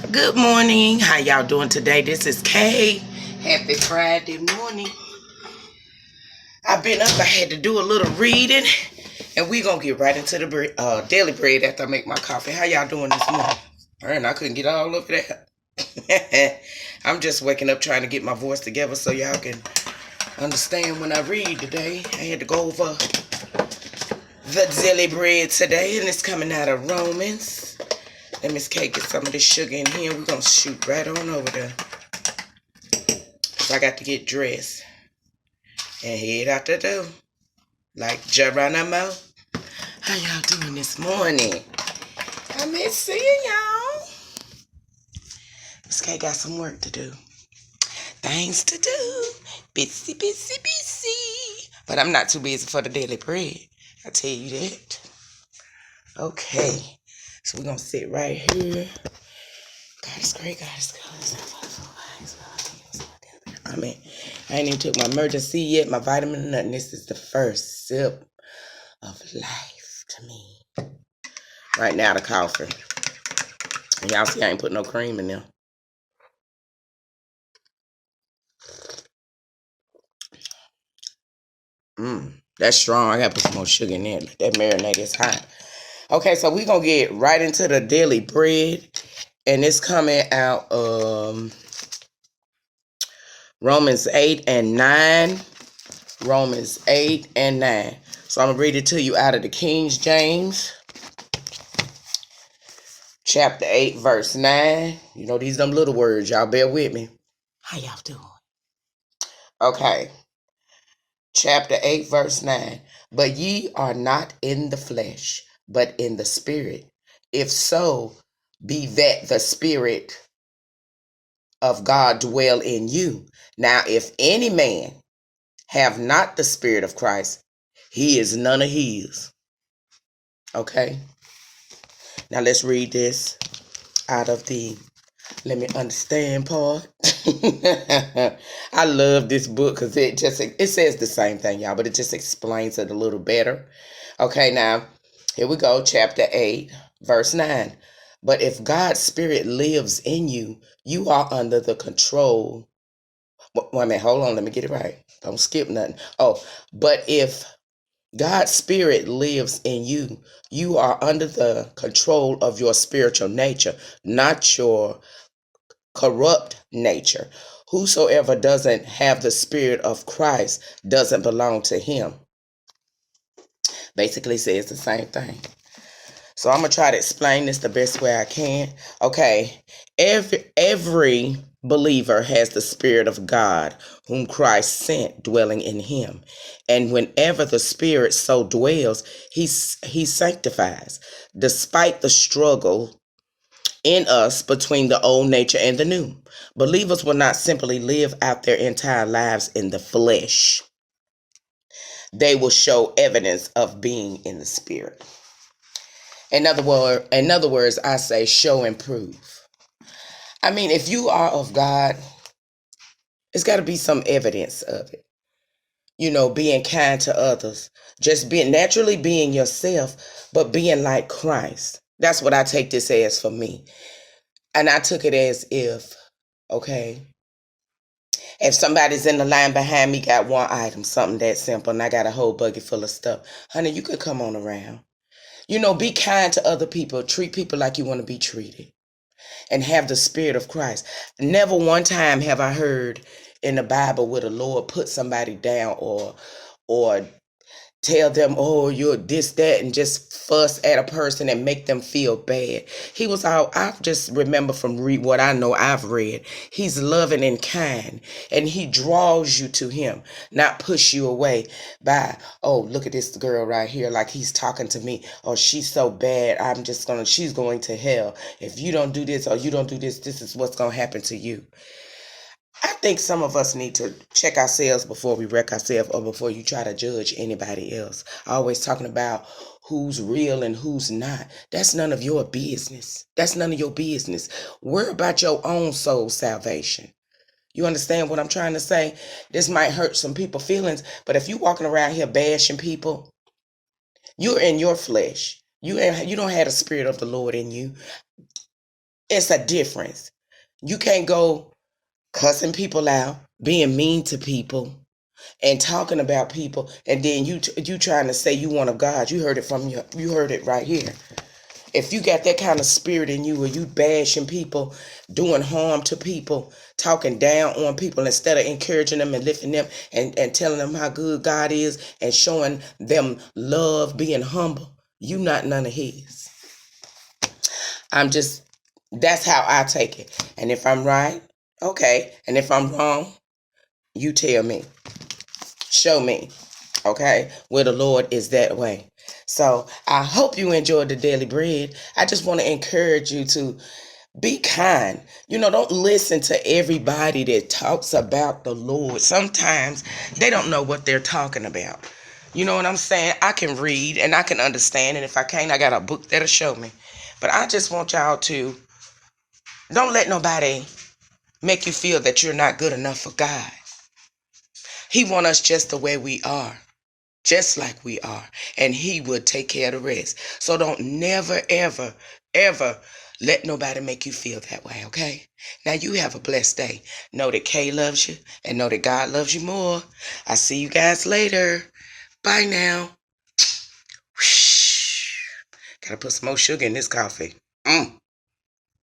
Good morning. How y'all doing today? This is Kay. Happy Friday morning. I've been up. I had to do a little reading, and we gonna get right into the daily bread after I make my coffee. How y'all doing this morning? And I couldn't get all of that. I'm just waking up trying to get my voice together so y'all can understand when I read today. I had to go over the daily bread today, and it's coming out of Romans. Let Miss Kate get some of this sugar in here. We're going to shoot right on over there. So I got to get dressed and head out the door. Like Geronimo. How y'all doing this morning? I miss seeing y'all. Miss Kate got some work to do. Things to do. Busy, busy, busy. But I'm not too busy for the daily bread. I tell you that. Okay. So we're going to sit right here. God is great. God is good. I ain't even took my emergency yet, my vitamin, nothing. This is the first sip of life to me. Right now, the coffee. And y'all see I ain't put no cream in there. That's strong. I gotta put some more sugar in there. That marinade is hot. Okay, so we gonna get right into the daily bread. And it's coming out Romans 8 and 9. Romans 8 and 9. So I'm going to read it to you out of the King James. Chapter 8, verse 9. You know, these them little words. Y'all bear with me. How y'all doing? Okay. Chapter 8, verse 9. But ye are not in the flesh, but in the spirit. If so, be that the spirit of God dwell in you. Now, if any man have not the spirit of Christ, he is none of his. Okay. Now let's read this out of the let me understand part. I love this book because it says the same thing, y'all, but it just explains it a little better. Okay, now here we go, chapter 8, verse 9. But if God's spirit lives in you, you are under the control. Wait a minute, hold on, let me get it right. Don't skip nothing. Oh, but if God's spirit lives in you, you are under the control of your spiritual nature, not your corrupt nature. Whosoever doesn't have the spirit of Christ doesn't belong to him. Basically says the same thing. So I'm going to try to explain this the best way I can. Okay, every believer has the Spirit of God, whom Christ sent, dwelling in him. And whenever the Spirit so dwells, he sanctifies, despite the struggle in us between the old nature and the new. Believers will not simply live out their entire lives in the flesh. They will show evidence of being in the Spirit. In other words, I say show and prove. I mean, if you are of God, it's got to be some evidence of it. You know, being kind to others, just naturally being yourself, but being like Christ. That's what I take this as for me. And I took it as okay, if somebody's in the line behind me, got one item, something that simple, and I got a whole buggy full of stuff, honey, you could come on around. You know, be kind to other people. Treat people like you want to be treated. And have the Spirit of Christ. Never one time have I heard in the Bible where the Lord put somebody down or tell them, oh, you're this, that, and just fuss at a person and make them feel bad. He was all, I just remember from what I know I've read, he's loving and kind, and he draws you to him, not push you away by, oh, look at this girl right here, like he's talking to me, or she's so bad, she's going to hell. If you don't do this or you don't do this, this is what's going to happen to you. I think some of us need to check ourselves before we wreck ourselves or before you try to judge anybody else. Always talking about who's real and who's not. That's none of your business. That's none of your business. Worry about your own soul salvation. You understand what I'm trying to say? This might hurt some people's feelings, but if you walking around here bashing people, you're in your flesh. You don't have the Spirit of the Lord in you. It's a difference. You can't go cussing people out, being mean to people, and talking about people, and then you trying to say you one of God. You heard it from you heard it right here. If you got that kind of spirit in you where you bashing people, doing harm to people, talking down on people instead of encouraging them and lifting them and telling them how good God is and showing them love, being humble, you not none of his. That's how I take it. And if I'm right, okay. And if I'm wrong, you tell me. Show me. Okay, where the Lord is that way. So I hope you enjoyed the daily bread. I just want to encourage you to be kind. Don't listen to everybody that talks about the Lord. Sometimes they don't know what they're talking about. You know what I'm saying? I can read and I can understand, and if I can't, I got a book that'll show me. But I just want y'all to don't let nobody make you feel that you're not good enough for God. He wants us just the way we are. Just like we are, and he would take care of the rest. So don't never, ever, ever let nobody make you feel that way, okay? Now you have a blessed day. Know that Kay loves you, and know that God loves you more. I'll see you guys later. Bye now. Gotta put some more sugar in this coffee.